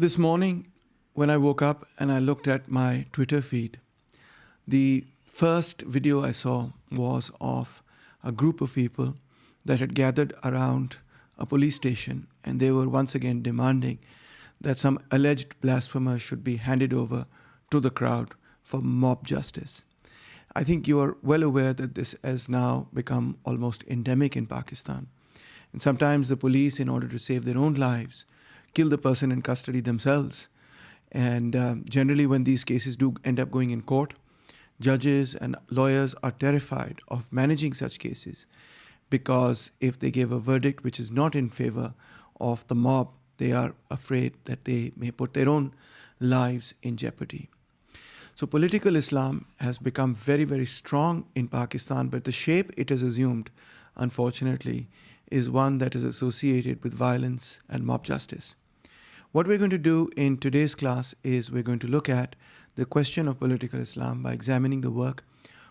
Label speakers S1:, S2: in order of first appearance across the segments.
S1: This morning, when I woke up and I looked at my Twitter feed, the first video I saw was of a group of people that had gathered around a police station, and they were once again demanding that some alleged blasphemers should be handed over to the crowd for mob justice. I think you are well aware that this has now become almost endemic in Pakistan. And sometimes the police, in order to save their own lives, kill the person in custody themselves. And generally when these cases do end up going in court, judges and lawyers are terrified of managing such cases, because if they give a verdict which is not in favor of the mob, they are afraid that they may put their own lives in jeopardy. So political Islam has become very, very strong in Pakistan, but the shape it has assumed, unfortunately, is one that is associated with violence and mob justice. What we're going to do in today's class is we're going to look at the question of political Islam by examining the work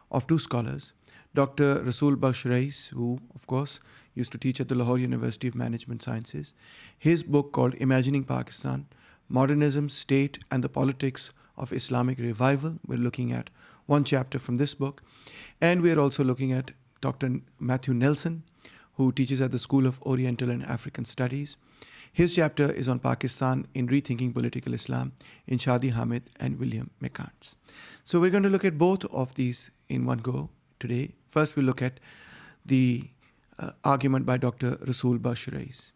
S1: of two scholars, Dr. Rasul Bux Rais, who, of course, used to teach at the Lahore University of Management Sciences. His book called Imagining Pakistan, Modernism, State and the Politics of Islamic Revival. We're looking at one chapter from this book. And we're also looking at Dr. Matthew Nelson, who teaches at the School of Oriental and African Studies. His chapter is on Pakistan in Rethinking Political Islam in Shadi Hamid and William McCart's. So we're going to look at both of these in one go today. First, we'll look at the argument by Dr. Rasul Bux Rais.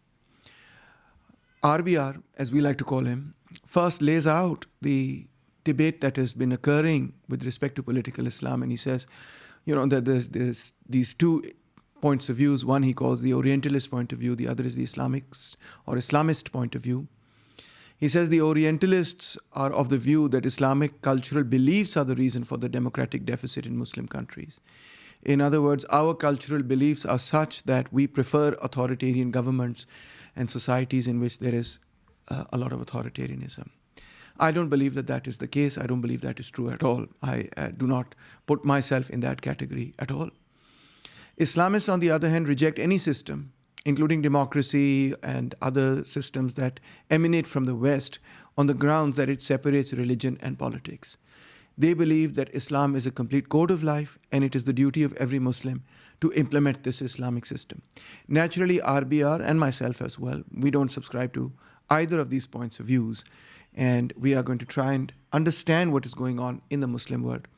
S1: RBR, as we like to call him, first lays out the debate that has been occurring with respect to political Islam. And he says, that there's these two points of views. One he calls the Orientalist point of view, the other is the Islamist point of view. He says the Orientalists are of the view that Islamic cultural beliefs are the reason for the democratic deficit in Muslim countries. In other words, our cultural beliefs are such that we prefer authoritarian governments and societies in which there is a lot of authoritarianism. I don't believe that that is the case. I don't believe that is true at all. I do not put myself in that category at all. Islamists, on the other hand, reject any system, including democracy and other systems that emanate from the West, on the grounds that it separates religion and politics. They believe that Islam is a complete code of life, and it is the duty of every Muslim to implement this Islamic system. Naturally, RBR and myself as well, we don't subscribe to either of these points of views, and we are going to try and understand what is going on in the Muslim world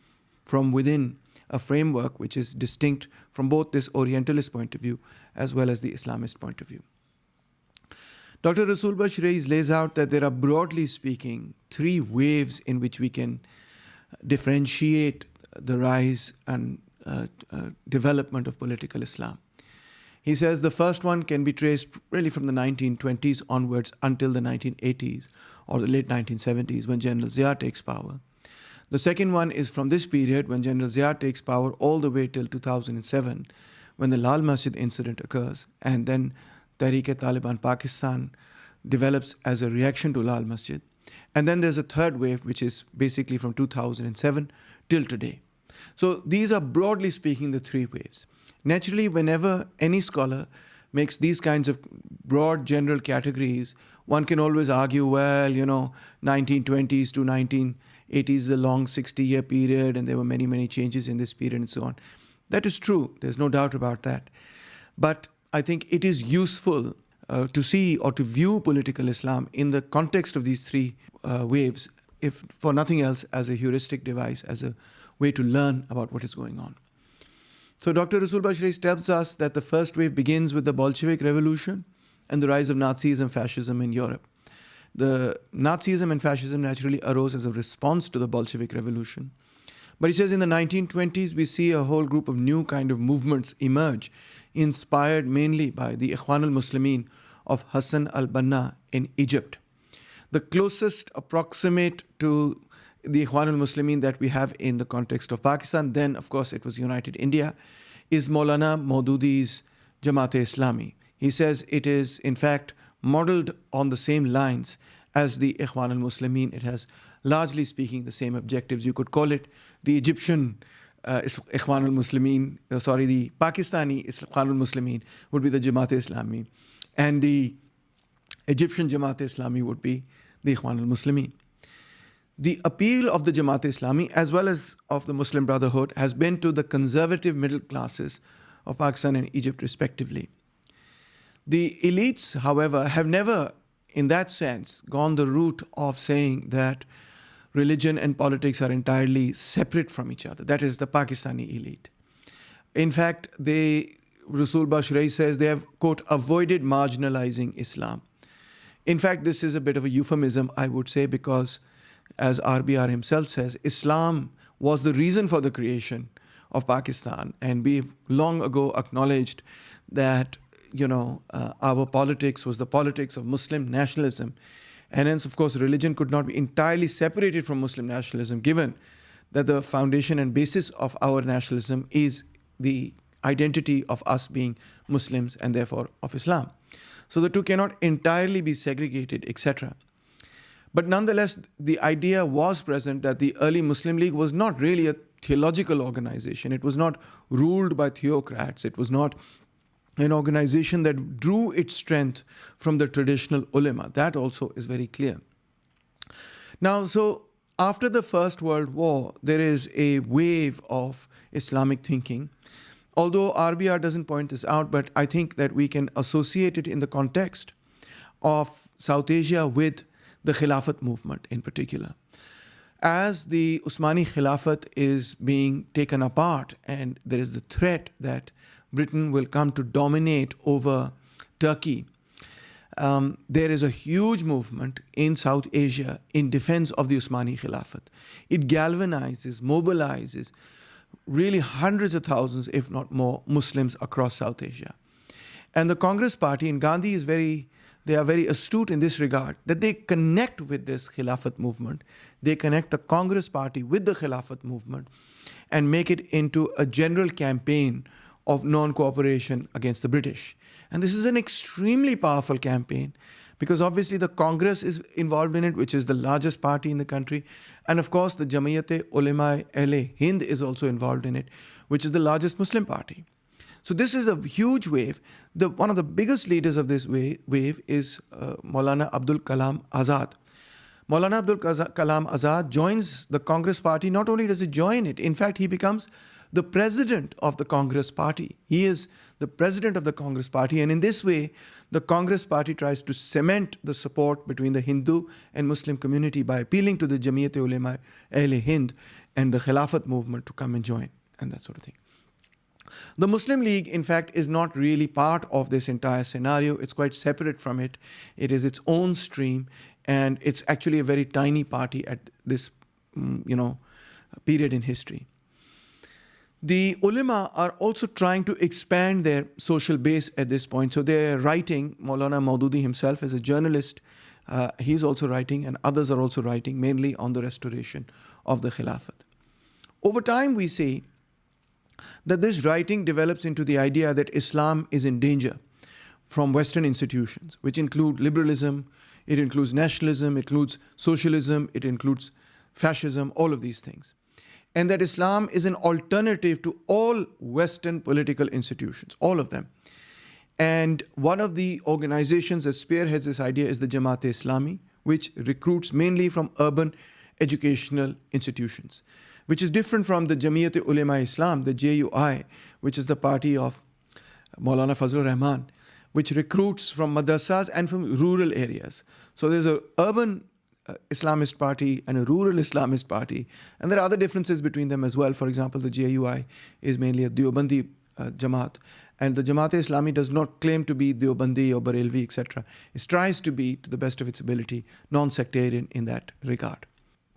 S1: from within a framework which is distinct from both this Orientalist point of view as well as the Islamist point of view. Dr. Rasul Bux Rais lays out that there are, broadly speaking, three waves in which we can differentiate the rise and development of political Islam. He says the first one can be traced really from the 1920s onwards until the 1980s or the late 1970s when General Zia takes power. The second one is from this period when General Zia takes power all the way till 2007, when the Lal Masjid incident occurs, and then Tehreek-e-Taliban Pakistan develops as a reaction to Lal Masjid. And then there's a third wave, which is basically from 2007 till today. So these are, broadly speaking, the three waves. Naturally, whenever any scholar makes these kinds of broad general categories, one can always argue, 1920s to 1980s is a long 60-year period, and there were many, many changes in this period and so on. That is true. There's no doubt about that. But I think it is useful to see or to view political Islam in the context of these three waves, if for nothing else, as a heuristic device, as a way to learn about what is going on. So Dr. Rasul Bux Rais tells us that the first wave begins with the Bolshevik Revolution and the rise of Nazism and fascism in Europe. The Nazism and fascism naturally arose as a response to the Bolshevik Revolution. But he says in the 1920s, we see a whole group of new kind of movements emerge, inspired mainly by the Ikhwan al-Muslimin of Hassan al-Banna in Egypt. The closest approximate to the Ikhwan al-Muslimin that we have in the context of Pakistan, then of course it was United India, is Maulana Maududi's Jamaat-e-Islami. He says it is in fact modeled on the same lines as the Ikhwan al-Muslimin. It has, largely speaking, the same objectives. You could call it the Egyptian Ikhwan al-Muslimin, the Pakistani Ikhwan al-Muslimin would be the Jamaat-e-Islami, and the Egyptian Jamaat-e-Islami would be the Ikhwan al-Muslimin. The appeal of the Jamaat-e-Islami as well as of the Muslim Brotherhood has been to the conservative middle classes of Pakistan and Egypt respectively. The elites, however, have never, in that sense, gone the route of saying that religion and politics are entirely separate from each other. That is the Pakistani elite. In fact, Rasul Bux Rais says they have, quote, avoided marginalizing Islam. In fact, this is a bit of a euphemism, I would say, because as RBR himself says, Islam was the reason for the creation of Pakistan. And we've long ago acknowledged that, our politics was the politics of Muslim nationalism. And hence, of course, religion could not be entirely separated from Muslim nationalism, given that the foundation and basis of our nationalism is the identity of us being Muslims and therefore of Islam. So the two cannot entirely be segregated, etc. But nonetheless, the idea was present that the early Muslim League was not really a theological organization. It was not ruled by theocrats. It was not an organization that drew its strength from the traditional ulama. That also is very clear. Now, so after the First World War, there is a wave of Islamic thinking. Although RBR doesn't point this out, but I think that we can associate it in the context of South Asia with the Khilafat movement in particular. As the Usmani Khilafat is being taken apart and there is the threat that Britain will come to dominate over Turkey, there is a huge movement in South Asia in defense of the Usmani Khilafat. It galvanizes, mobilizes really hundreds of thousands, if not more, Muslims across South Asia. And the Congress Party in Gandhi they are very astute in this regard, that they connect with this Khilafat movement. They connect the Congress Party with the Khilafat movement and make it into a general campaign of non-cooperation against the British. And this is an extremely powerful campaign because obviously the Congress is involved in it, which is the largest party in the country. And of course, the Jamiyat-e-Ulema Hind is also involved in it, which is the largest Muslim party. So this is a huge wave. One of the biggest leaders of this wave is Maulana Abdul Kalam Azad. Maulana Abdul Kalam Azad joins the Congress Party. Not only does he join it, in fact, he becomes the president of the Congress Party. He is the president of the Congress Party. And in this way, the Congress Party tries to cement the support between the Hindu and Muslim community by appealing to the Jamiyat-e-Ulema Hind and the Khilafat movement to come and join and that sort of thing. The Muslim League, in fact, is not really part of this entire scenario. It's quite separate from it. It is its own stream, and it's actually a very tiny party at this, period in history. The ulama are also trying to expand their social base at this point. So they're writing. Maulana Maududi himself is a journalist. He's also writing, and others are also writing, mainly on the restoration of the Khilafat. Over time, we see that this writing develops into the idea that Islam is in danger from Western institutions, which include liberalism, it includes nationalism, it includes socialism, it includes fascism, all of these things. And that Islam is an alternative to all Western political institutions, all of them. And one of the organizations that spearheads this idea is the Jamaat-e-Islami, which recruits mainly from urban educational institutions, which is different from the Jamiyat-e-Ulema Islam, the JUI, which is the party of Maulana Fazlur Rahman, which recruits from madrasas and from rural areas. So there's an urban Islamist party and a rural Islamist party, and there are other differences between them as well. For example, the JUI is mainly a Deobandi Jamaat, and the Jamaat-e-Islami does not claim to be Deobandi or Barelvi, etc. It tries to be, to the best of its ability, non-sectarian in that regard.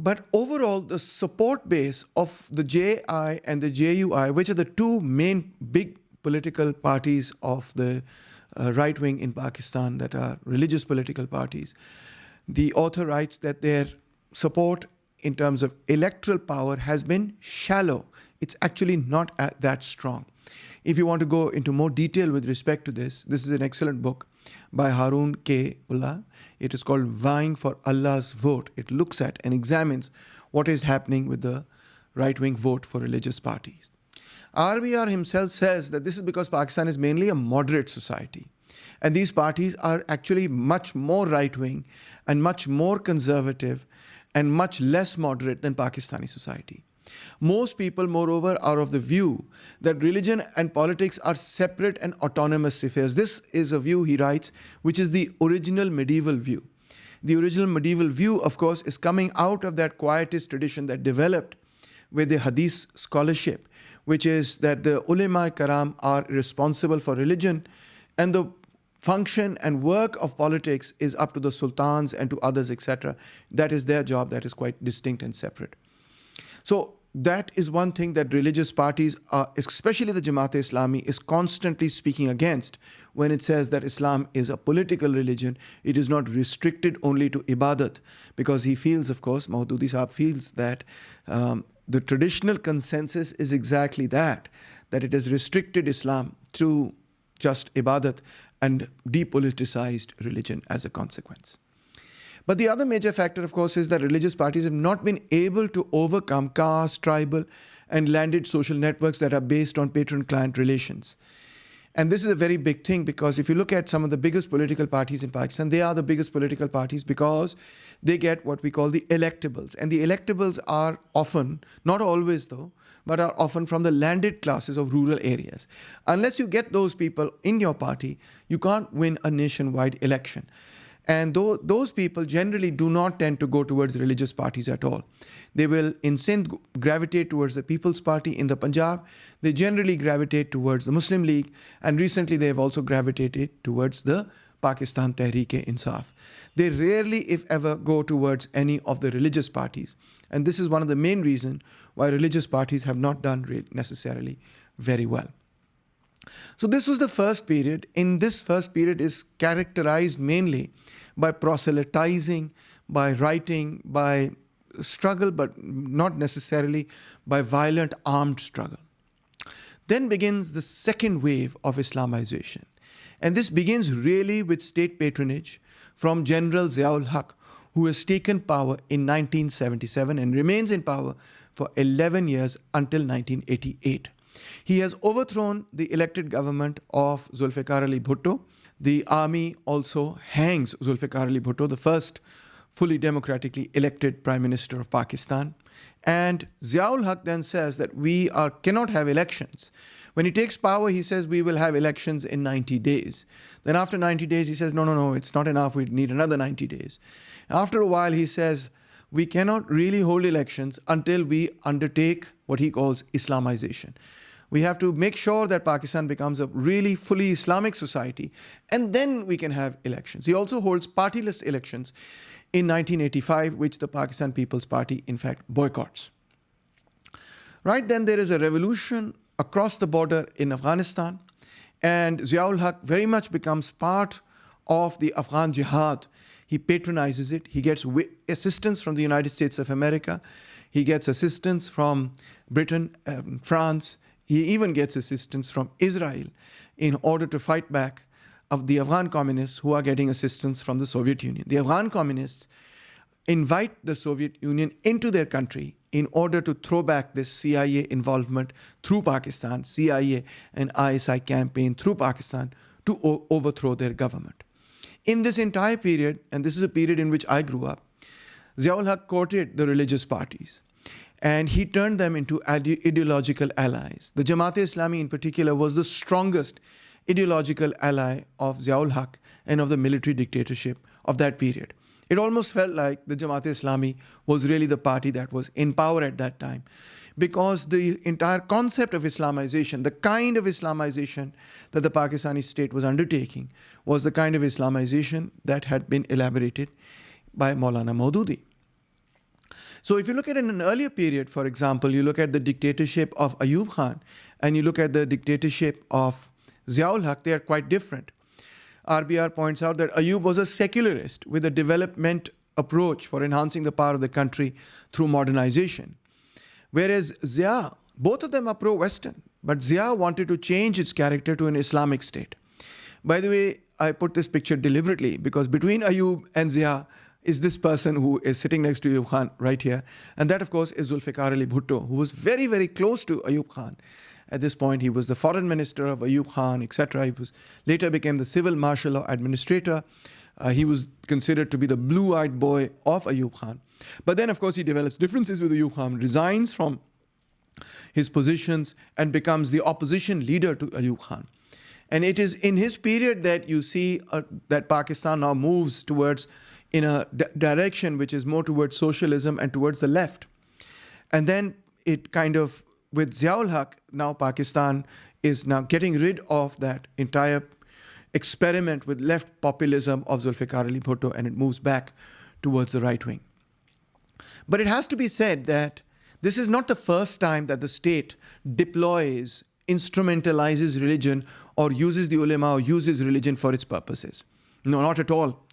S1: But overall, the support base of the JI and the JUI, which are the two main big political parties of the right wing in Pakistan that are religious political parties, the author writes that their support in terms of electoral power has been shallow. It's actually not that strong. If you want to go into more detail with respect to this is an excellent book by Harun K. Ullah. It is called Vying for Allah's Vote. It looks at and examines what is happening with the right-wing vote for religious parties. RBR himself says that this is because Pakistan is mainly a moderate society. And these parties are actually much more right-wing and much more conservative and much less moderate than Pakistani society. Most people, moreover, are of the view that religion and politics are separate and autonomous affairs. This is a view, he writes, which is the original medieval view. The original medieval view, of course, is coming out of that quietist tradition that developed with the hadith scholarship, which is that the ulama karam are responsible for religion, and the function and work of politics is up to the sultans and to others, etc. That is their job. That is quite distinct and separate. So that is one thing that religious parties, especially the Jamaat-e-Islami, is constantly speaking against when it says that Islam is a political religion. It is not restricted only to ibadat, because he feels, of course, Maududi Sahab feels that the traditional consensus is exactly that it has restricted Islam to just ibadat and depoliticized religion as a consequence. But the other major factor, of course, is that religious parties have not been able to overcome caste, tribal, and landed social networks that are based on patron-client relations. And this is a very big thing, because if you look at some of the biggest political parties in Pakistan, they are the biggest political parties because they get what we call the electables. And the electables are often, not always though, but are often from the landed classes of rural areas. Unless you get those people in your party, you can't win a nationwide election. And those people generally do not tend to go towards religious parties at all. They will in Sindh gravitate towards the People's Party. In the Punjab, they generally gravitate towards the Muslim League. And recently they have also gravitated towards the Pakistan Tehreek-e-Insaf. They rarely, if ever, go towards any of the religious parties. And this is one of the main reasons why religious parties have not done necessarily very well. So this was the first period. In this first period is characterized mainly by proselytizing, by writing, by struggle, but not necessarily by violent armed struggle. Then begins the second wave of Islamization. And this begins really with state patronage from General Ziaul Haq, who has taken power in 1977 and remains in power for 11 years until 1988. He has overthrown the elected government of Zulfikar Ali Bhutto. The army also hangs Zulfikar Ali Bhutto, the first fully democratically elected Prime Minister of Pakistan. And Ziaul Haq then says that we cannot have elections. When he takes power, he says we will have elections in 90 days. Then after 90 days, he says, no, it's not enough. We need another 90 days. After a while, he says, we cannot really hold elections until we undertake what he calls Islamization. We have to make sure that Pakistan becomes a really fully Islamic society, and then we can have elections. He also holds partyless elections in 1985, which the Pakistan People's Party, in fact, boycotts. Right then, there is a revolution across the border in Afghanistan, and Ziaul Haq very much becomes part of the Afghan jihad. He patronizes it. He gets assistance from the United States of America. He gets assistance from Britain, France. He even gets assistance from Israel in order to fight back of the Afghan communists who are getting assistance from the Soviet Union. The Afghan communists invite the Soviet Union into their country in order to throw back this CIA involvement through Pakistan, CIA and ISI campaign through Pakistan to overthrow their government. In this entire period, and this is a period in which I grew up, Ziaul Haq courted the religious parties. And he turned them into ideological allies. The Jamaat-e-Islami in particular was the strongest ideological ally of Ziaul Haq and of the military dictatorship of that period. It almost felt like the Jamaat-e-Islami was really the party that was in power at that time, because the entire concept of Islamization, the kind of Islamization that the Pakistani state was undertaking, was the kind of Islamization that had been elaborated by Maulana Maududi. So if you look at in an earlier period, for example, you look at the dictatorship of Ayub Khan and you look at the dictatorship of Ziaul Haq, they are quite different. RBR points out that Ayub was a secularist with a development approach for enhancing the power of the country through modernization. Whereas Zia, both of them are pro-Western, but Zia wanted to change its character to an Islamic state. By the way, I put this picture deliberately because between Ayub and Zia is this person who is sitting next to Ayub Khan right here. And that, of course, is Zulfikar Ali Bhutto, who was very, very close to Ayub Khan. At this point, he was the foreign minister of Ayub Khan, etc. He was later became the civil marshal or administrator. He was considered to be the blue-eyed boy of Ayub Khan. But then, of course, he develops differences with Ayub Khan, resigns from his positions, and becomes the opposition leader to Ayub Khan. And it is in his period that you see that Pakistan now moves towards in a direction which is more towards socialism and towards the left. And then it kind of, with Ziaul Haq, now Pakistan is now getting rid of that entire experiment with left populism of Zulfikar Ali Bhutto, and it moves back towards the right wing. But it has to be said that this is not the first time that the state deploys, instrumentalizes religion, or uses the ulama or uses religion for its purposes. No, not at all.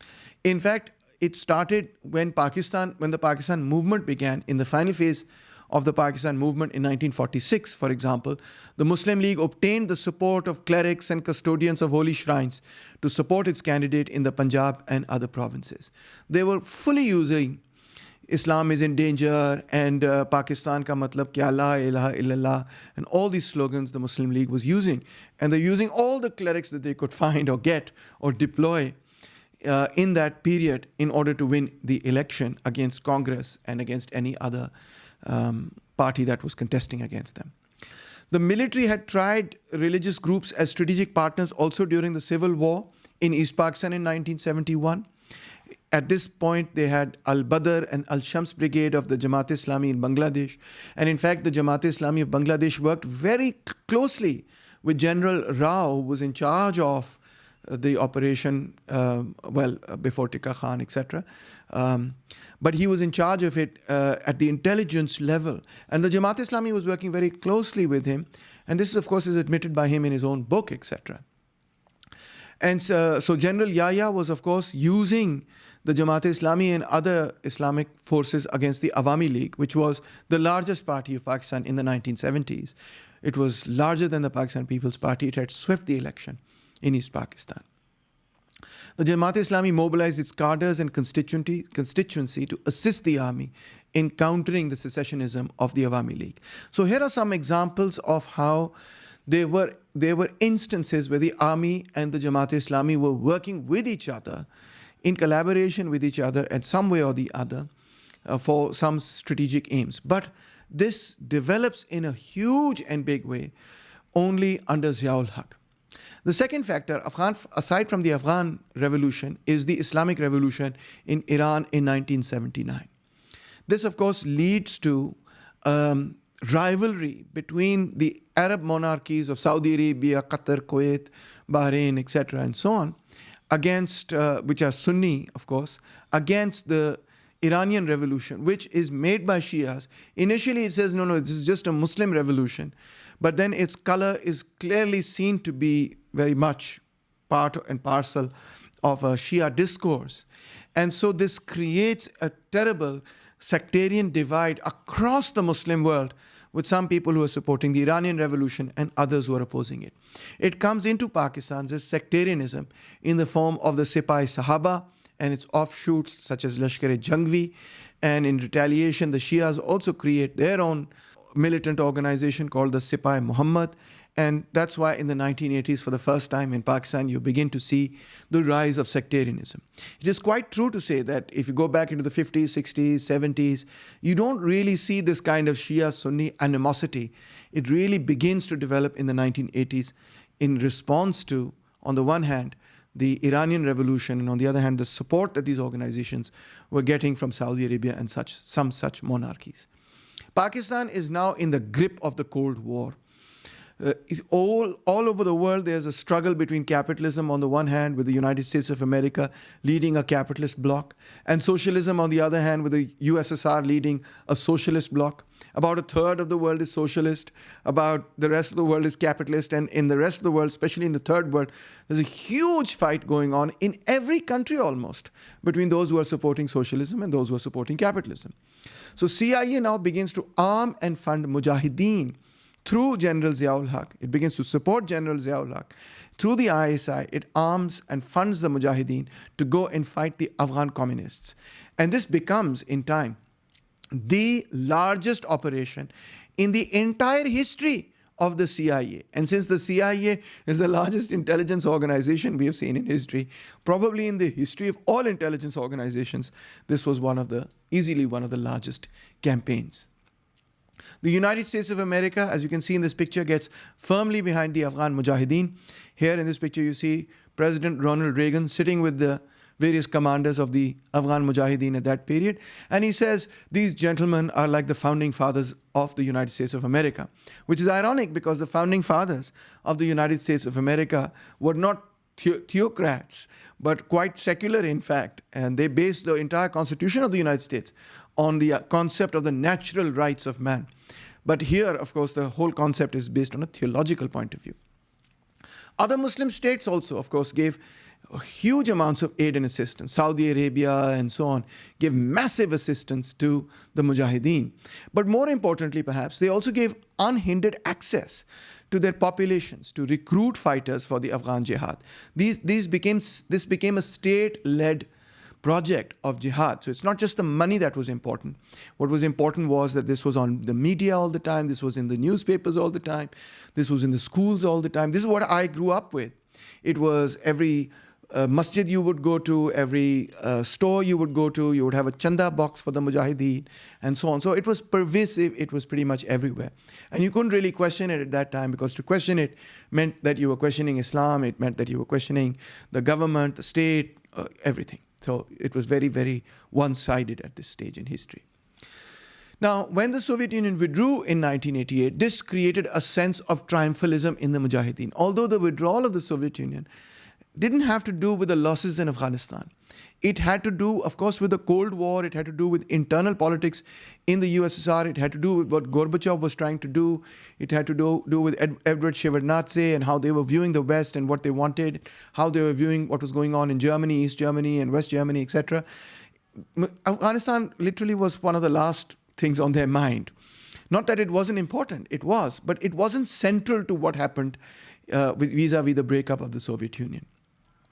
S1: In fact, it started when the Pakistan movement began. In the final phase of the Pakistan movement in 1946, for example, the Muslim League obtained the support of clerics and custodians of holy shrines to support its candidate in the Punjab and other provinces. They were fully using Islam is in danger and Pakistan ka matlab kya, la ilaha illallah, and all these slogans the Muslim League was using. And they're using all the clerics that they could find or get or deploy in that period in order to win the election against Congress and against any other party that was contesting against them. The military had tried religious groups as strategic partners also during the civil war in East Pakistan in 1971. At this point, they had Al-Badr and Al-Shams Brigade of the Jamaat-e-Islami in Bangladesh. And in fact, the Jamaat-e-Islami of Bangladesh worked very closely with General Rao, who was in charge of the operation, before Tika Khan, etc. But he was in charge of it at the intelligence level. And the Jamaat-e-Islami was working very closely with him. And this, of course, is admitted by him in his own book, etc. And so General Yahya was, of course, using the Jamaat-e-Islami and other Islamic forces against the Awami League, which was the largest party of Pakistan in the 1970s. It was larger than the Pakistan People's Party. It had swept the election in East Pakistan. The Jamaat-e-Islami mobilized its cadres and constituency to assist the army in countering the secessionism of the Awami League. So here are some examples of how there were instances where the army and the Jamaat-e-Islami were working with each other, in collaboration with each other in some way or the other for some strategic aims. But this develops in a huge and big way only under Ziaul Haq. The second factor, aside from the Afghan revolution, is the Islamic revolution in Iran in 1979. This, of course, leads to rivalry between the Arab monarchies of Saudi Arabia, Qatar, Kuwait, Bahrain, etc., and so on, against, which are Sunni, of course, against the Iranian revolution, which is made by Shias. Initially, it says, no, this is just a Muslim revolution. But then its color is clearly seen to be very much part and parcel of a Shia discourse. And so this creates a terrible sectarian divide across the Muslim world, with some people who are supporting the Iranian revolution and others who are opposing it. It comes into Pakistan as sectarianism in the form of the Sipahi Sahaba and its offshoots such as Lashkar-e-Jangvi. And in retaliation, the Shias also create their own militant organization called the Sipahi Muhammad. And that's why in the 1980s, for the first time in Pakistan, you begin to see the rise of sectarianism. It is quite true to say that if you go back into the 50s, 60s, 70s, you don't really see this kind of Shia-Sunni animosity. It really begins to develop in the 1980s in response to, on the one hand, the Iranian revolution, and on the other hand, the support that these organizations were getting from Saudi Arabia and some such monarchies. Pakistan is now in the grip of the Cold War. All over the world, there's a struggle between capitalism on the one hand, with the United States of America leading a capitalist bloc, and socialism on the other hand, with the USSR leading a socialist bloc. About a third of the world is socialist, about the rest of the world is capitalist, and in the rest of the world, especially in the third world, there's a huge fight going on in every country almost between those who are supporting socialism and those who are supporting capitalism. So CIA now begins to arm and fund Mujahideen through General Ziaul Haq. It begins to support General Ziaul Haq. Through the ISI, it arms and funds the Mujahideen to go and fight the Afghan communists. And this becomes, in time, the largest operation in the entire history of the CIA. And since the CIA is the largest intelligence organization we have seen in history, probably in the history of all intelligence organizations, this was easily one of the largest campaigns. The United States of America, as you can see in this picture, gets firmly behind the Afghan Mujahideen. Here in this picture, you see President Ronald Reagan sitting with the various commanders of the Afghan Mujahideen at that period. And he says, these gentlemen are like the founding fathers of the United States of America, which is ironic because the founding fathers of the United States of America were not theocrats, but quite secular, in fact. And they based the entire Constitution of the United States on the concept of the natural rights of man. But here, of course, the whole concept is based on a theological point of view. Other Muslim states also, of course, gave huge amounts of aid and assistance. Saudi Arabia and so on gave massive assistance to the Mujahideen. But more importantly, perhaps, they also gave unhindered access to their populations to recruit fighters for the Afghan jihad. This became a state-led project of jihad. So it's not just the money that was important. What was important was that this was on the media all the time. This was in the newspapers all the time. This was in the schools all the time. This is what I grew up with. It was every masjid you would go to, every store you would go to, you would have a chanda box for the Mujahideen and so on. So it was pervasive. It was pretty much everywhere. And you couldn't really question it at that time, because to question it meant that you were questioning Islam. It meant that you were questioning the government, the state, everything. So it was very, very one-sided at this stage in history. Now, when the Soviet Union withdrew in 1988, this created a sense of triumphalism in the Mujahideen. Although the withdrawal of the Soviet Union didn't have to do with the losses in Afghanistan. It had to do, of course, with the Cold War. It had to do with internal politics in the USSR. It had to do with what Gorbachev was trying to do. It had to do with Edward Shevardnadze and how they were viewing the West and what they wanted, how they were viewing what was going on in Germany, East Germany and West Germany, etc. Afghanistan literally was one of the last things on their mind. Not that it wasn't important, it was, but it wasn't central to what happened vis-a-vis the breakup of the Soviet Union.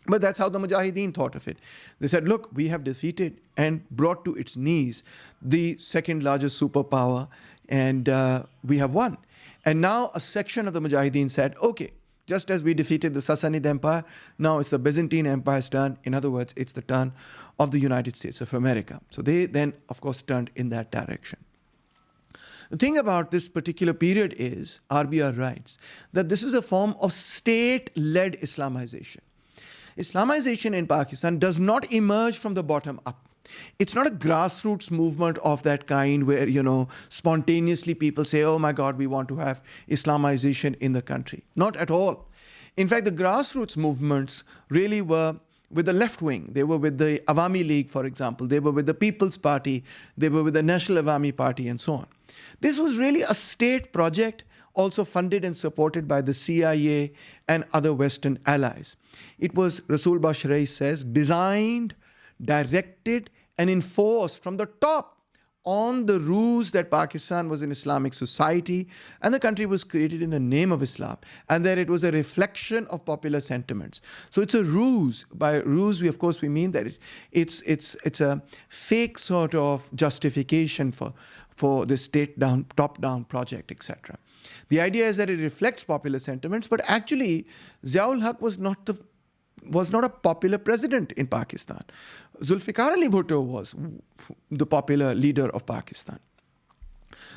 S1: But that's how the Mujahideen thought of it. They said, look, we have defeated and brought to its knees the second largest superpower, and we have won. And now a section of the Mujahideen said, okay, just as we defeated the Sassanid Empire, now it's the Byzantine Empire's turn. In other words, it's the turn of the United States of America. So they then, of course, turned in that direction. The thing about this particular period is, RBR writes, that this is a form of state-led Islamization. Islamization in Pakistan does not emerge from the bottom up. It's not a grassroots movement of that kind where, spontaneously people say, oh my God, we want to have Islamization in the country. Not at all. In fact, the grassroots movements really were with the left wing. They were with the Awami League, for example. They were with the People's Party. They were with the National Awami Party and so on. This was really a state project, also funded and supported by the CIA and other Western allies. It was, Rasul Bux Rais says, designed, directed, and enforced from the top on the ruse that Pakistan was an Islamic society and the country was created in the name of Islam, and that it was a reflection of popular sentiments. So it's a ruse. By ruse, we mean that it's a fake sort of justification for this top-down project, etc. The idea is that it reflects popular sentiments, but actually Ziaul Haq was not a popular president in Pakistan. Zulfikar Ali Bhutto was the popular leader of Pakistan.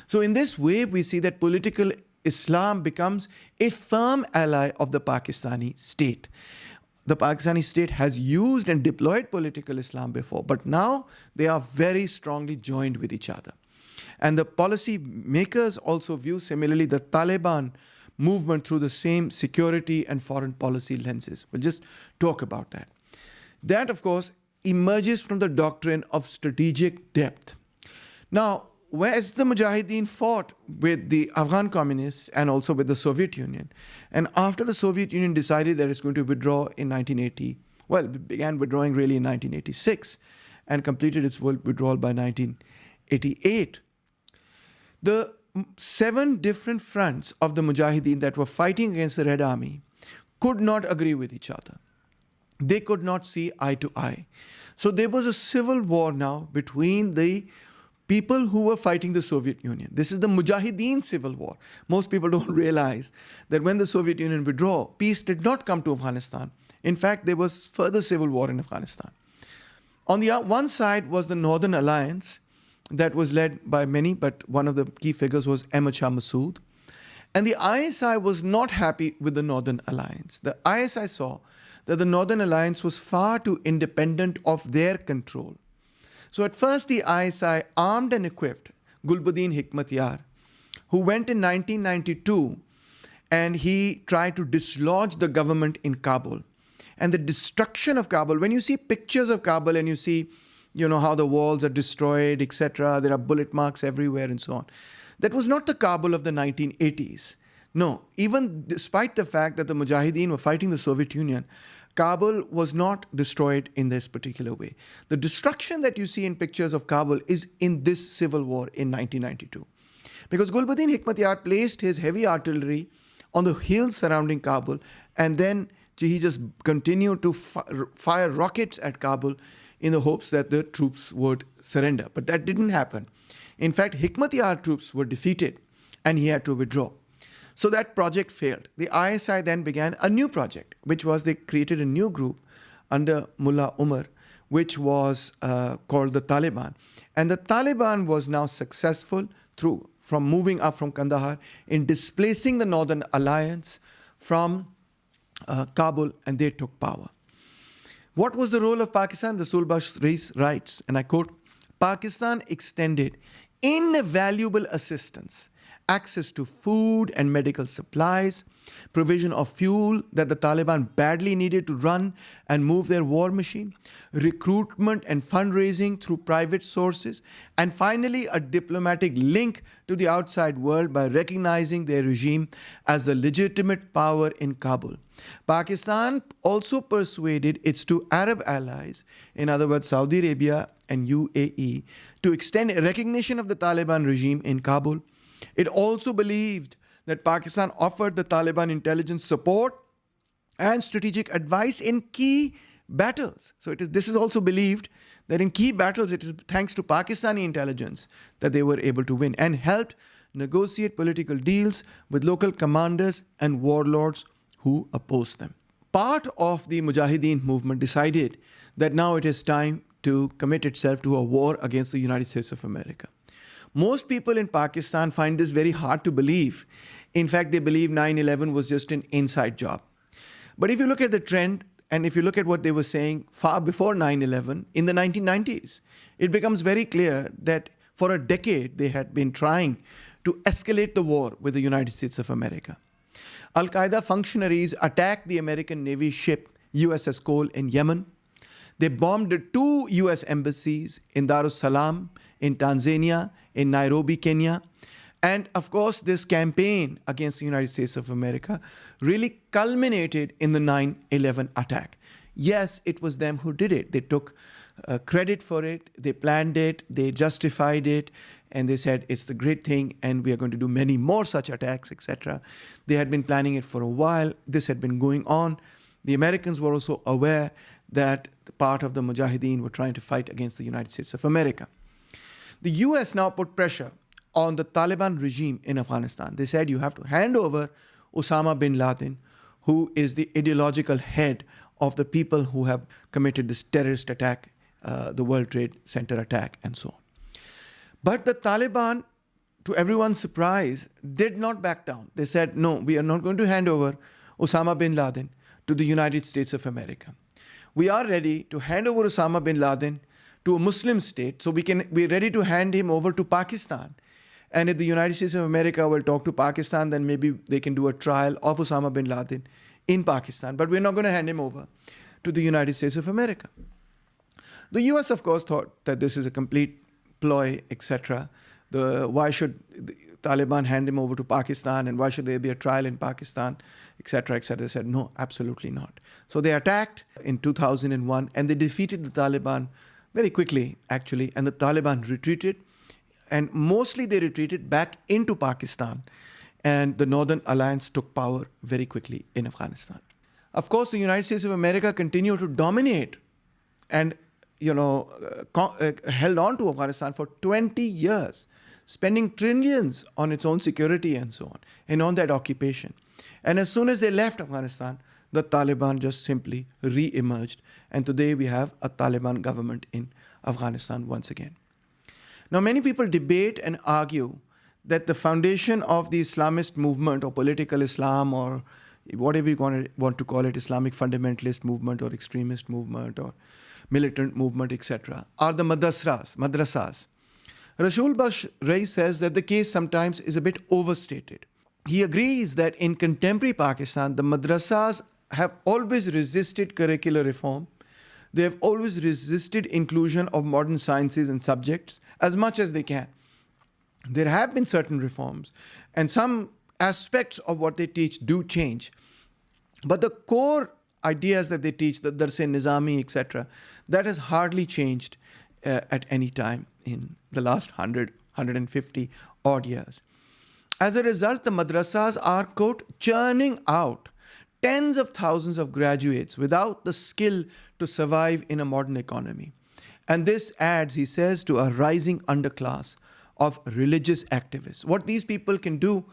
S1: So in this way, we see that political Islam becomes a firm ally of the Pakistani state. The Pakistani state has used and deployed political Islam before, but now they are very strongly joined with each other. And the policy makers also view similarly the Taliban movement through the same security and foreign policy lenses. We'll just talk about that. That, of course, emerges from the doctrine of strategic depth. Now, whereas the Mujahideen fought with the Afghan communists and also with the Soviet Union, and after the Soviet Union decided that it's going to withdraw in 1980, well, it began withdrawing really in 1986 and completed its withdrawal by 1988, the 7 different fronts of the Mujahideen that were fighting against the Red Army could not agree with each other. They could not see eye to eye. So there was a civil war now between the people who were fighting the Soviet Union. This is the Mujahideen civil war. Most people don't realize that when the Soviet Union withdrew, peace did not come to Afghanistan. In fact, there was further civil war in Afghanistan. On the one side was the Northern Alliance that was led by many, but one of the key figures was Ahmad Shah Massoud. And the ISI was not happy with the Northern Alliance. The ISI saw that the Northern Alliance was far too independent of their control. So at first the ISI armed and equipped Gulbuddin Hikmatyar, who went in 1992 and he tried to dislodge the government in Kabul. And the destruction of Kabul, when you see pictures of Kabul and you see, how the walls are destroyed, etc., there are bullet marks everywhere and so on. That was not the Kabul of the 1980s. No, even despite the fact that the Mujahideen were fighting the Soviet Union, Kabul was not destroyed in this particular way. The destruction that you see in pictures of Kabul is in this civil war in 1992. Because Gulbuddin Hikmatyar placed his heavy artillery on the hills surrounding Kabul, and then he just continued to fire rockets at Kabul in the hopes that the troops would surrender. But that didn't happen. In fact, Hikmatyar troops were defeated and he had to withdraw. So that project failed. The ISI then began a new project, which was they created a new group under Mullah Umar, which was called the Taliban. And the Taliban was now successful from moving up from Kandahar in displacing the Northern Alliance from Kabul, and they took power. What was the role of Pakistan? Rasul Bux Rais writes, and I quote, Pakistan extended invaluable assistance, access to food and medical supplies, provision of fuel that the Taliban badly needed to run and move their war machine, recruitment and fundraising through private sources, and finally a diplomatic link to the outside world by recognizing their regime as the legitimate power in Kabul. Pakistan also persuaded its two Arab allies, in other words Saudi Arabia and UAE, to extend recognition of the Taliban regime in Kabul. It also believed that Pakistan offered the Taliban intelligence support and strategic advice in key battles. So this is also believed that in key battles, it is thanks to Pakistani intelligence that they were able to win, and helped negotiate political deals with local commanders and warlords who opposed them. Part of the Mujahideen movement decided that now it is time to commit itself to a war against the United States of America. Most people in Pakistan find this very hard to believe. In fact, they believe 9/11 was just an inside job. But if you look at the trend, and if you look at what they were saying far before 9/11, in the 1990s, it becomes very clear that for a decade they had been trying to escalate the war with the United States of America. Al-Qaeda functionaries attacked the American Navy ship USS Cole in Yemen. They bombed 2 US embassies in Dar es Salaam, in Tanzania, in Nairobi, Kenya. And of course, this campaign against the United States of America really culminated in the 9/11 attack. Yes, it was them who did it. They took credit for it, they planned it, they justified it, and they said it's the great thing and we are going to do many more such attacks, etc. They had been planning it for a while. This had been going on. The Americans were also aware that part of the Mujahideen were trying to fight against the United States of America. The US now put pressure on the Taliban regime in Afghanistan. They said you have to hand over Osama bin Laden, who is the ideological head of the people who have committed this terrorist attack, the World Trade Center attack, and so on. But the Taliban, to everyone's surprise, did not back down. They said, no, we are not going to hand over Osama bin Laden to the United States of America. We are ready to hand over Osama bin Laden to a Muslim state, so we're ready to hand him over to Pakistan. And if the United States of America will talk to Pakistan, then maybe they can do a trial of Osama bin Laden in Pakistan. But we're not going to hand him over to the United States of America. The US, of course, thought that this is a complete ploy, etc. Why should the Taliban hand him over to Pakistan, and why should there be a trial in Pakistan, etc., etc. They said, no, absolutely not. So they attacked in 2001, and they defeated the Taliban very quickly, actually, and the Taliban retreated. And mostly they retreated back into Pakistan, and the Northern Alliance took power very quickly in Afghanistan. Of course, the United States of America continued to dominate and held on to Afghanistan for 20 years, spending trillions on its own security and so on, and on that occupation. And as soon as they left Afghanistan, the Taliban just simply re-emerged. And today we have a Taliban government in Afghanistan once again. Now, many people debate and argue that the foundation of the Islamist movement, or political Islam, or whatever you want to call it, Islamic fundamentalist movement or extremist movement or militant movement, etc., are the madrasas. Rasul Bux Rais says that the case sometimes is a bit overstated. He agrees that in contemporary Pakistan, the madrasas have always resisted curricular reform. They have always resisted inclusion of modern sciences and subjects as much as they can. There have been certain reforms, and some aspects of what they teach do change. But the core ideas that they teach, the Dars-e-Nizami, etc., that has hardly changed at any time in the last 150 odd years. As a result, the madrasas are, quote, churning out tens of thousands of graduates without the skill to survive in a modern economy. And this adds, he says, to a rising underclass of religious activists. What these people can do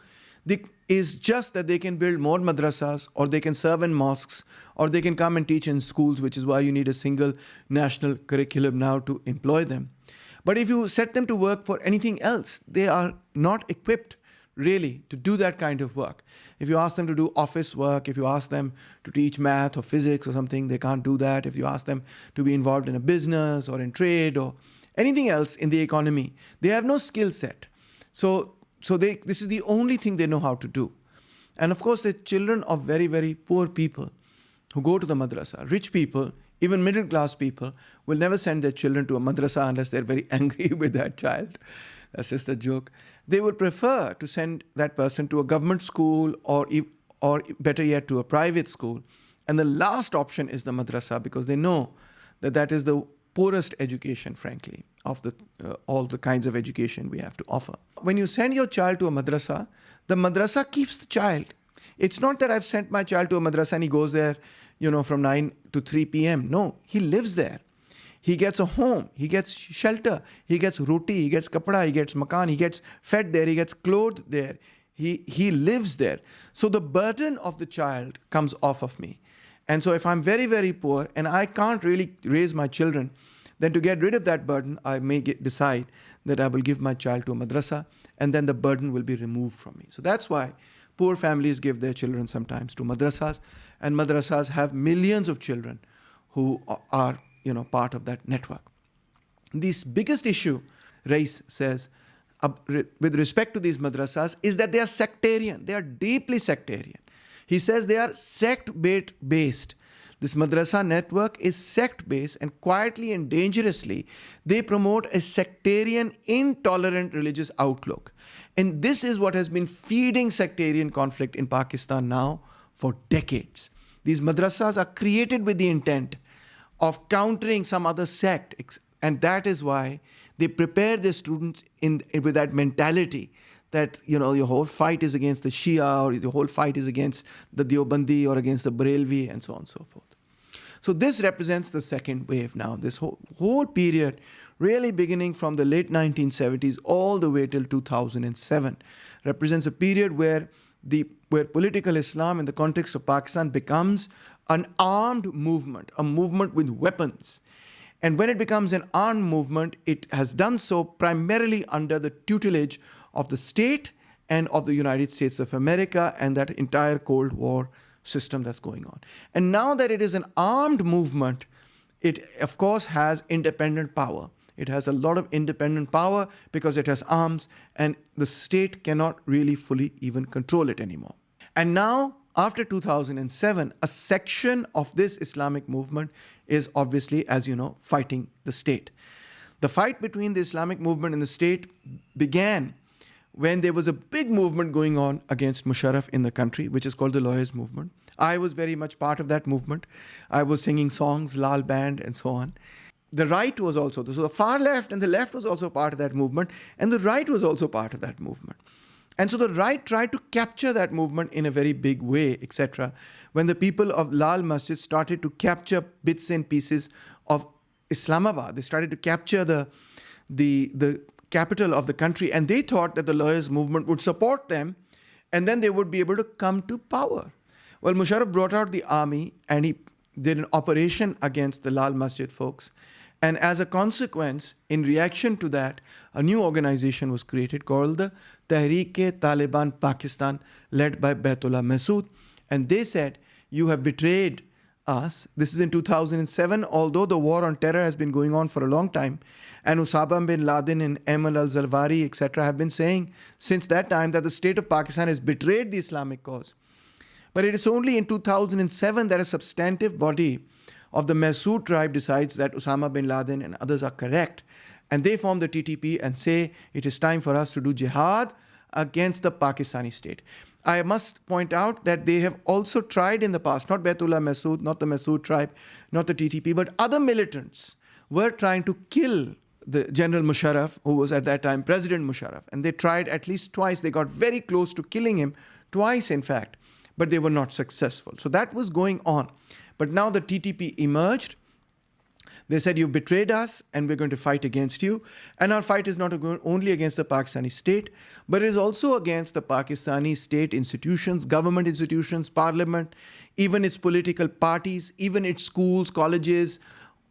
S1: is just that they can build more madrasas, or they can serve in mosques, or they can come and teach in schools, which is why you need a single national curriculum now to employ them. But if you set them to work for anything else, they are not equipped really to do that kind of work. If you ask them to do office work, if you ask them to teach math or physics or something, they can't do that. If you ask them to be involved in a business or in trade or anything else in the economy, they have no skill set. So this is the only thing they know how to do. And of course, the children of very, very poor people who go to the madrasa, rich people, even middle class people, will never send their children to a madrasa unless they're very angry with that child. That's just a joke. They would prefer to send that person to a government school, or better yet, to a private school. And the last option is the madrasa, because they know that that is the poorest education, frankly, of all the kinds of education we have to offer. When you send your child to a madrasa, the madrasa keeps the child. It's not that I've sent my child to a madrasa and he goes there, from 9 to 3 p.m. No, he lives there. He gets a home, he gets shelter, he gets roti, he gets kapda, he gets makan, he gets fed there, he gets clothed there. He lives there. So the burden of the child comes off of me. And so if I'm very, very poor and I can't really raise my children, then to get rid of that burden, I may decide that I will give my child to a madrasa, and then the burden will be removed from me. So that's why poor families give their children sometimes to madrasas, and madrasas have millions of children who are part of that network. The biggest issue, Rais says, with respect to these madrasas is that they are sectarian. They are deeply sectarian. He says they are sect-based. This madrasa network is sect-based, and quietly and dangerously, they promote a sectarian, intolerant religious outlook. And this is what has been feeding sectarian conflict in Pakistan now for decades. These madrasas are created with the intent of countering some other sect, and that is why they prepare their students with that mentality that your whole fight is against the Shia, or the whole fight is against the Deobandi or against the Barelvi, and so on and so forth. So this represents the second wave now. This whole period, really beginning from the late 1970s all the way till 2007, represents a period where political Islam in the context of Pakistan becomes an armed movement, a movement with weapons. And when it becomes an armed movement, it has done so primarily under the tutelage of the state and of the United States of America and that entire Cold War system that's going on. And now that it is an armed movement, it of course has independent power. It has a lot of independent power because it has arms, and the state cannot really fully even control it anymore. And now, after 2007, a section of this Islamic movement is obviously, as you know, fighting the state. The fight between the Islamic movement and the state began when there was a big movement going on against Musharraf in the country, which is called the Lawyers' Movement. I was very much part of that movement. I was singing songs, Lal Band, and so on. The right was also, so the far left and the left was also part of that movement, and the right was also part of that movement. And so the right tried to capture that movement in a very big way, etc. When the people of Lal Masjid started to capture bits and pieces of Islamabad. They started to capture the capital of the country, and they thought that the lawyers' movement would support them, and then they would be able to come to power. Well, Musharraf brought out the army, and he did an operation against the Lal Masjid folks. And as a consequence, in reaction to that, a new organization was created called the Tehreek-e-Taliban Pakistan, led by Baitullah Masood. And they said, you have betrayed us. This is in 2007, although the war on terror has been going on for a long time. And Osama bin Laden and Ayman al-Zawahiri, etc., have been saying since that time that the state of Pakistan has betrayed the Islamic cause. But it is only in 2007 that a substantive body of the Masood tribe decides that Osama bin Laden and others are correct. And they form the TTP and say it is time for us to do jihad against the Pakistani state. I must point out that they have also tried in the past, not Baitullah Masood, not the Masood tribe, not the TTP, but other militants were trying to kill the General Musharraf, who was at that time President Musharraf. And they tried at least twice. They got very close to killing him, twice in fact, but they were not successful. So that was going on. But now the TTP emerged. They said, you've betrayed us and we're going to fight against you. And our fight is not only against the Pakistani state, but it is also against the Pakistani state institutions, government institutions, parliament, even its political parties, even its schools, colleges.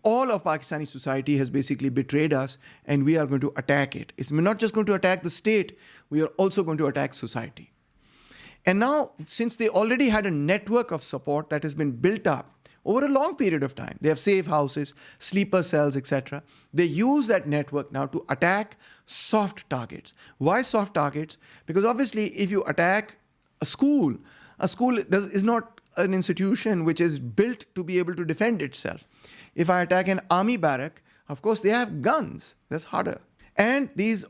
S1: All of Pakistani society has basically betrayed us, and we are going to attack it. It's not just going to attack the state, we are also going to attack society. And now, since they already had a network of support that has been built up over a long period of time, they have safe houses, sleeper cells, etc. They use that network now to attack soft targets. Why soft targets? Because obviously, if you attack a school is not an institution which is built to be able to defend itself. If I attack an army barrack, of course, they have guns. That's harder. And these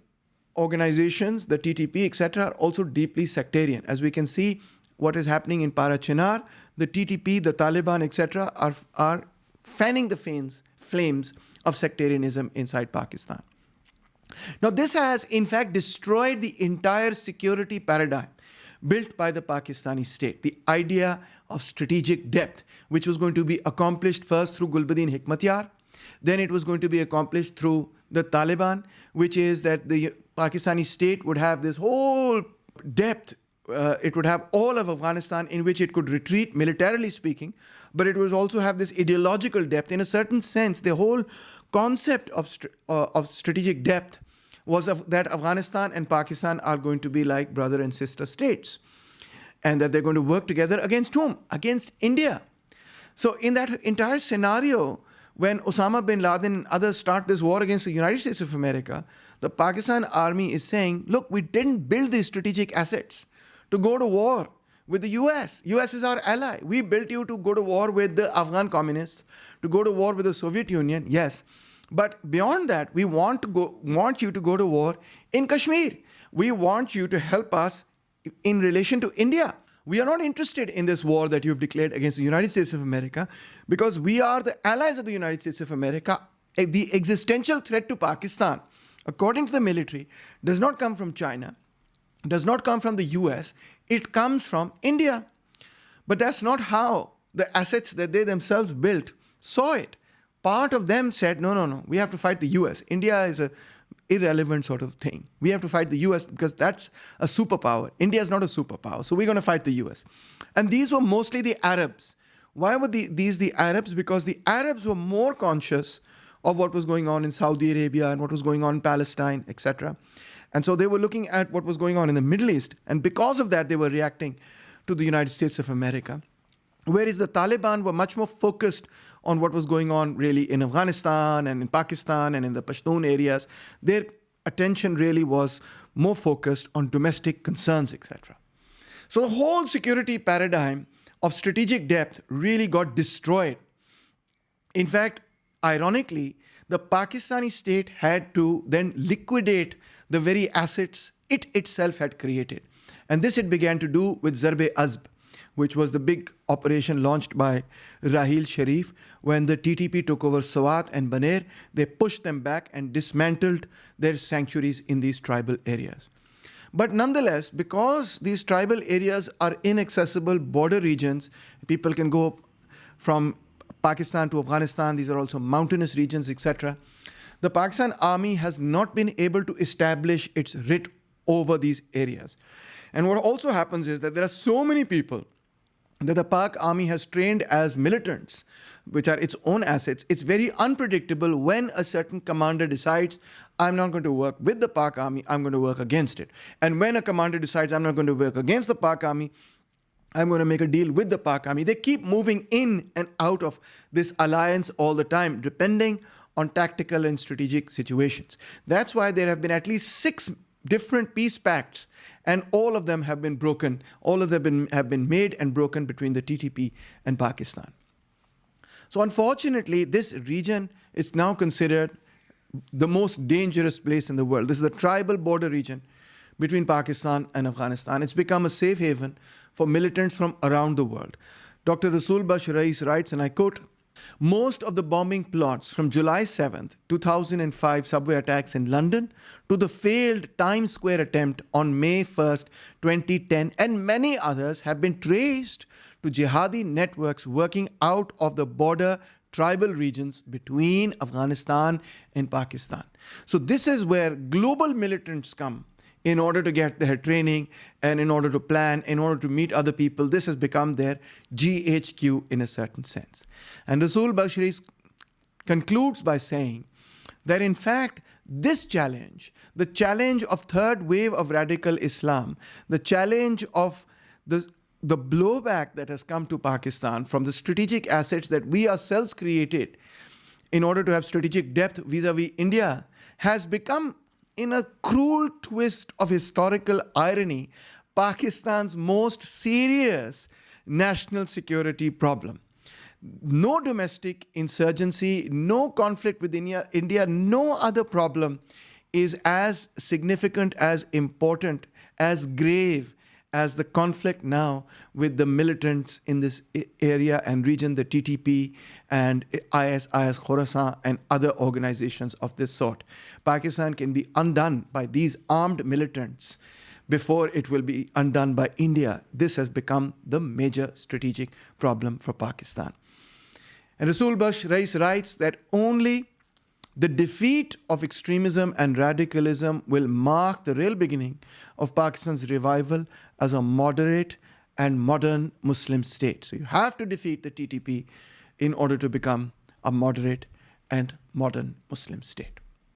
S1: organizations, the TTP, etc., are also deeply sectarian. As we can see, what is happening in Parachinar, the TTP, the Taliban, etc., are fanning the flames of sectarianism inside Pakistan. Now, this has, in fact, destroyed the entire security paradigm built by the Pakistani state, the idea of strategic depth, which was going to be accomplished first through Gulbuddin Hikmatyar, then it was going to be accomplished through the Taliban, which is that the Pakistani state would have this whole depth. It would have all of Afghanistan in which it could retreat, militarily speaking, but it would also have this ideological depth. In a certain sense, the whole concept of strategic depth was that Afghanistan and Pakistan are going to be like brother and sister states, and that they're going to work together against whom? Against India. So in that entire scenario, when Osama bin Laden and others start this war against the United States of America, the Pakistan army is saying, look, we didn't build these strategic assets to go to war with the US. US is our ally. We built you to go to war with the Afghan communists, to go to war with the Soviet Union, yes. But beyond that, we want you to go to war in Kashmir. We want you to help us in relation to India. We are not interested in this war that you've declared against the United States of America, because we are the allies of the United States of America. The existential threat to Pakistan, according to the military, does not come from China, does not come from the US, it comes from India. But that's not how the assets that they themselves built saw it. Part of them said, no, we have to fight the US. India is an irrelevant sort of thing. We have to fight the US because that's a superpower. India is not a superpower, so we're going to fight the US. And these were mostly the Arabs. Why were these the Arabs? Because the Arabs were more conscious of what was going on in Saudi Arabia and what was going on in Palestine, etc. And so they were looking at what was going on in the Middle East. And because of that, they were reacting to the United States of America. Whereas the Taliban were much more focused on what was going on really in Afghanistan and in Pakistan and in the Pashtun areas. Their attention really was more focused on domestic concerns, etc. So the whole security paradigm of strategic depth really got destroyed. In fact, ironically, the Pakistani state had to then liquidate the very assets it itself had created. And this it began to do with Zarb-e-Azb, which was the big operation launched by Rahil Sharif. When the TTP took over Swat and Baner, they pushed them back and dismantled their sanctuaries in these tribal areas. But nonetheless, because these tribal areas are inaccessible border regions, people can go from Pakistan to Afghanistan. These are also mountainous regions, etc. The Pakistan army has not been able to establish its writ over these areas. And what also happens is that there are so many people that the Pak army has trained as militants, which are its own assets. It's very unpredictable when a certain commander decides, I'm not going to work with the Pak army, I'm going to work against it. And when a commander decides, I'm not going to work against the Pak army, I'm going to make a deal with the Pak army. They keep moving in and out of this alliance all the time, depending on tactical and strategic situations. That's why there have been at least 6 different peace pacts, and all of them have been broken. All of them have been made and broken between the TTP and Pakistan. So unfortunately, this region is now considered the most dangerous place in the world. This is the tribal border region between Pakistan and Afghanistan. It's become a safe haven for militants from around the world. Dr. Rasul Bux Rais writes, and I quote, most of the bombing plots from July 7th, 2005 subway attacks in London to the failed Times Square attempt on May 1st, 2010, and many others have been traced to jihadi networks working out of the border tribal regions between Afghanistan and Pakistan. So this is where global militants come in order to get their training and in order to plan, in order to meet other people. This has become their GHQ in a certain sense. And Rasul Bux Rais concludes by saying that in fact, this challenge, the challenge of third wave of radical Islam, the challenge of the blowback that has come to Pakistan from the strategic assets that we ourselves created in order to have strategic depth vis-a-vis India, has become, in a cruel twist of historical irony, Pakistan's most serious national security problem. No domestic insurgency, no conflict with India, no other problem is as significant, as important, as grave as the conflict now with the militants in this area and region, the TTP and IS Khorasan and other organizations of this sort. Pakistan can be undone by these armed militants before it will be undone by India. This has become the major strategic problem for Pakistan. And Rasul Bux Rais writes that only the defeat of extremism and radicalism will mark the real beginning of Pakistan's revival as a moderate and modern Muslim state. So you have to defeat the TTP in order to become a moderate and modern Muslim state.